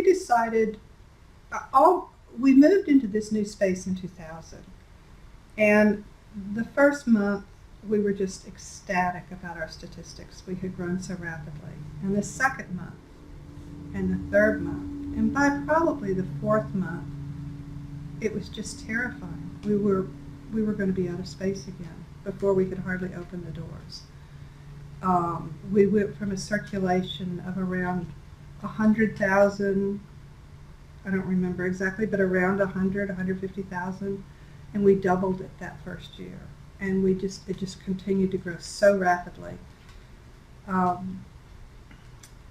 decided, we moved into this new space in 2000. And the first month, we were just ecstatic about our statistics. We had grown so rapidly. And the second month, and the third month, and by probably the fourth month, it was just terrifying. We were going to be out of space again before we could hardly open the doors. We went from a circulation of around 100,000, I don't remember exactly, but around 150,000, and we doubled it that first year. And it just continued to grow so rapidly.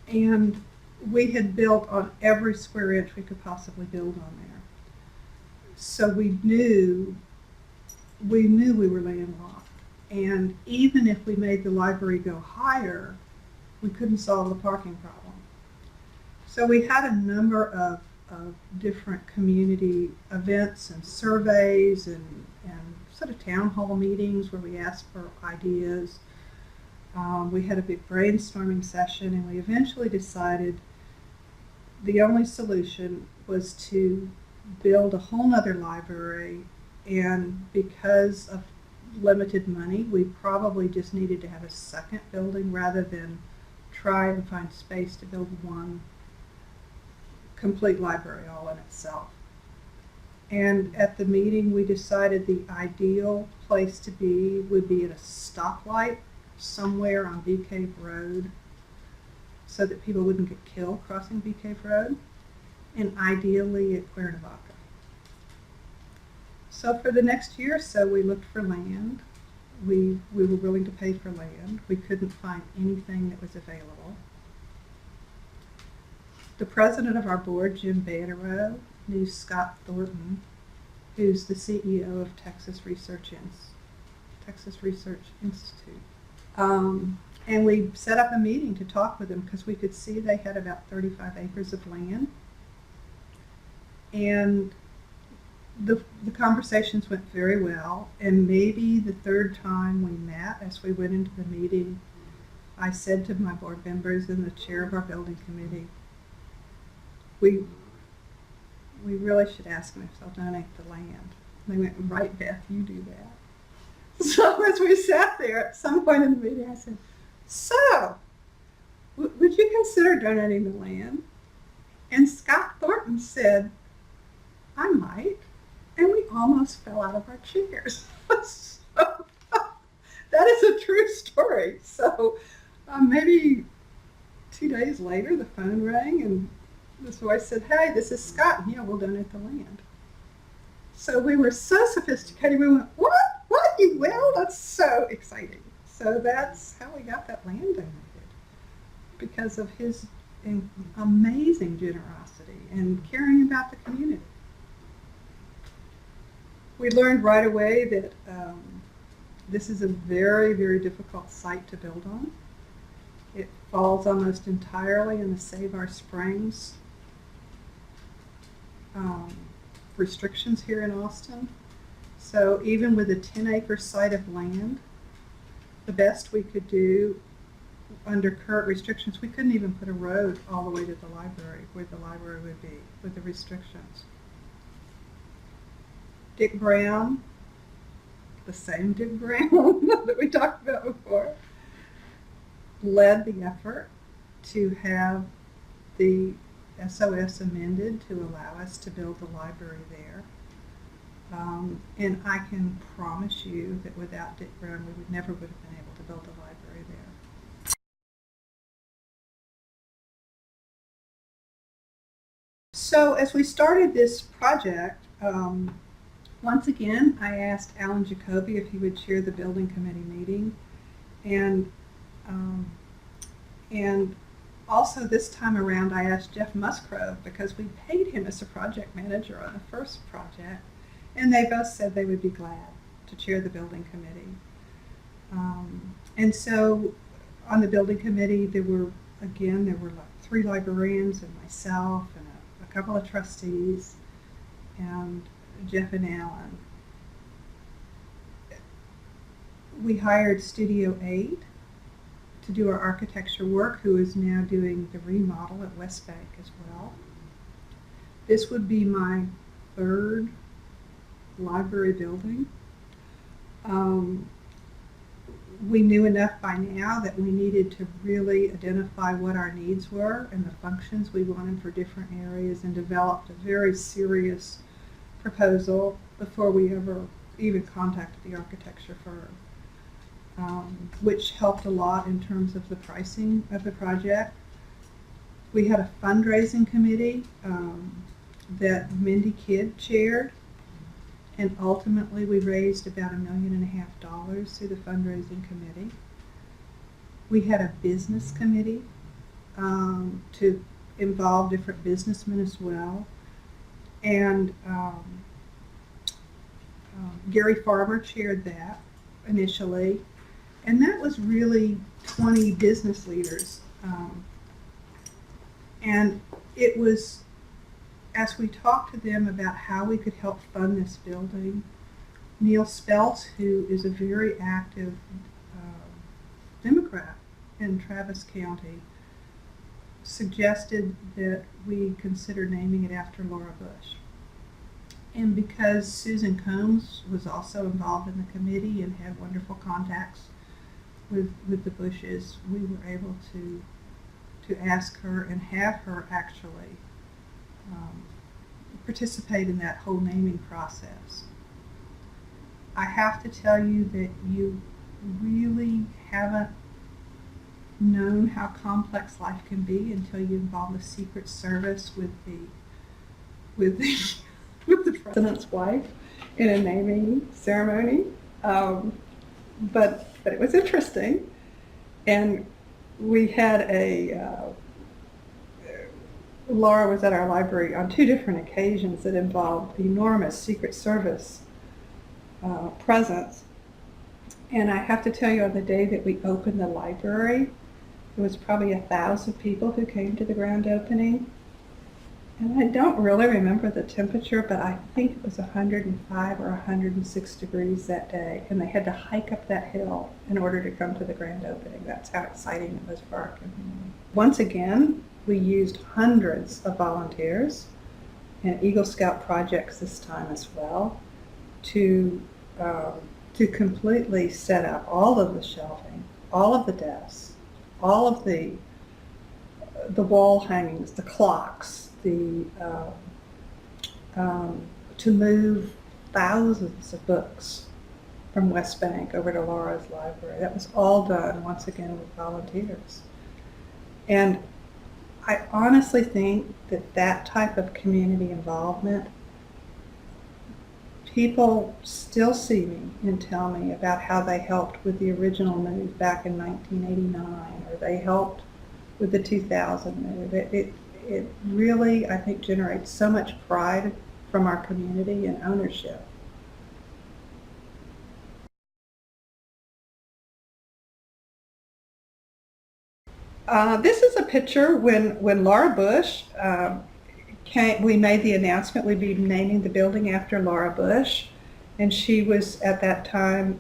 And we had built on every square inch we could possibly build on there. So we knew we were landlocked. And even if we made the library go higher, we couldn't solve the parking problem. So we had a number of different community events and surveys and sort of town hall meetings where we asked for ideas. We had a big brainstorming session, and we eventually decided the only solution was to build a whole nother library, and because of limited money, we probably just needed to have a second building rather than try and find space to build one complete library all in itself. And at the meeting, we decided the ideal place to be would be at a stoplight somewhere on Bee Cave Road so that people wouldn't get killed crossing Bee Cave Road, and ideally at Cuernavaca. So for the next year or so, we looked for land. We were willing to pay for land. We couldn't find anything that was available. The president of our board, Jim Banderow, knew Scott Thornton, who's the CEO of Texas Research Institute. And we set up a meeting to talk with them because we could see they had about 35 acres of land. And the conversations went very well. And maybe the third time we met, as we went into the meeting, I said to my board members and the chair of our building committee, we really should ask them if they'll donate the land. And they went, right, Beth, you do that. So as we sat there, at some point in the meeting, I said, so, would you consider donating the land? And Scott Thornton said, I might. And we almost fell out of our chairs. So, that is a true story. So maybe 2 days later, the phone rang, and this voice said, hey, this is Scott. Yeah, we'll donate the land. So we were so sophisticated. We went, what? What? You will? That's so exciting. So that's how we got that land donated, because of his amazing generosity and caring about the community. We learned right away that this is a very, very difficult site to build on. It falls almost entirely in the Save Our Springs restrictions here in Austin. So even with a 10-acre site of land, the best we could do under current restrictions, we couldn't even put a road all the way to the library, where the library would be, with the restrictions. Dick Brown, the same Dick Brown that we talked about before, led the effort to have the SOS amended to allow us to build the library there. And I can promise you that without Dick Brown, we never would have been able to build the library there. So as we started this project, once again, I asked Alan Jacoby if he would chair the building committee meeting. And also this time around, I asked Jeff Musgrove, because we paid him as a project manager on the first project. And they both said they would be glad to chair the building committee. And so on the building committee, there were like 3 librarians and myself and a couple of trustees and Jeff and Alan. We hired Studio 8 to do our architecture work, who is now doing the remodel at West Bank as well. This would be my third library building. We knew enough by now that we needed to really identify what our needs were and the functions we wanted for different areas, and developed a very serious proposal before we ever even contacted the architecture firm, which helped a lot in terms of the pricing of the project. We had a fundraising committee that Mindy Kidd chaired, and ultimately we raised about $1.5 million through the fundraising committee. We had a business committee to involve different businessmen as well. And Gary Farmer chaired that initially. And that was really 20 business leaders. And it was, as we talked to them about how we could help fund this building, Neil Speltz, who is a very active Democrat in Travis County, suggested that we consider naming it after Laura Bush. And because Susan Combs was also involved in the committee and had wonderful contacts with the Bushes, we were able to ask her and have her actually participate in that whole naming process. I have to tell you that you really haven't known how complex life can be until you involve the Secret Service with the president's wife in a naming ceremony. But it was interesting, and we had Laura was at our library on 2 different occasions that involved the enormous Secret Service presence. And I have to tell you, on the day that we opened the library, there was probably 1,000 people who came to the grand opening. And I don't really remember the temperature, but I think it was 105 or 106 degrees that day. And they had to hike up that hill in order to come to the grand opening. That's how exciting it was for our community. Once again, we used hundreds of volunteers and Eagle Scout projects this time as well to completely set up all of the shelving, all of the desks, all of the wall hangings, the clocks, to move thousands of books from West Bank over to Laura's library. That was all done, once again, with volunteers. And I honestly think that type of community involvement, people still see me and tell me about how they helped with the original move back in 1989, or they helped with the 2000 move. It really, I think, generates so much pride from our community and ownership. This is a picture when Laura Bush we made the announcement we'd be naming the building after Laura Bush, and she was at that time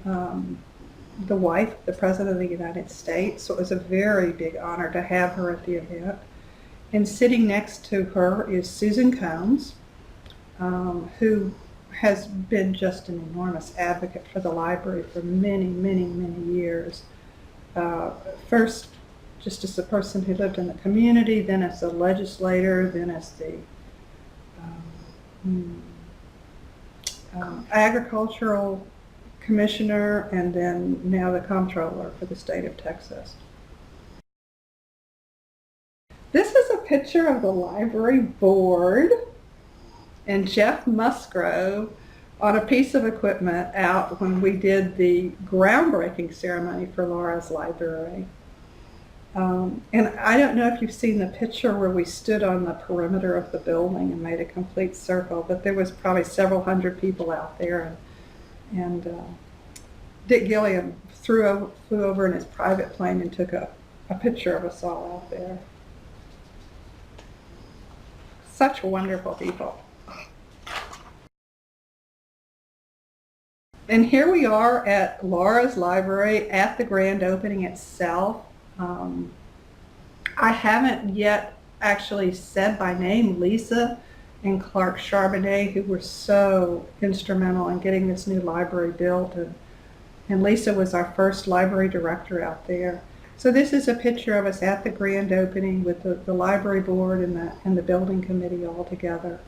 the wife of the President of the United States, so it was a very big honor to have her at the event. And sitting next to her is Susan Combs, who has been just an enormous advocate for the library for many, many, many years. First, just as a person who lived in the community, then as a legislator, then as the agricultural commissioner, and then now the comptroller for the state of Texas. This is a picture of the library board and Jeff Musgrove on a piece of equipment out when we did the groundbreaking ceremony for Laura's library. And I don't know if you've seen the picture where we stood on the perimeter of the building and made a complete circle, but there was probably several hundred people out there, and Dick Gilliam flew over in his private plane and took a picture of us all out there. Such wonderful people. And here we are at Laura's library at the grand opening itself. I haven't yet actually said by name Lisa and Clark Charbonnet, who were so instrumental in getting this new library built. And Lisa was our first library director out there. So this is a picture of us at the grand opening with the library board and the building committee all together.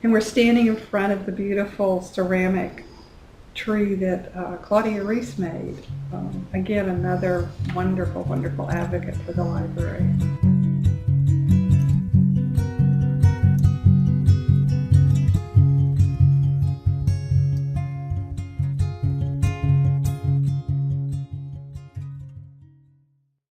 And we're standing in front of the beautiful ceramic tree that Claudia Reese made. Again, another wonderful, wonderful advocate for the library.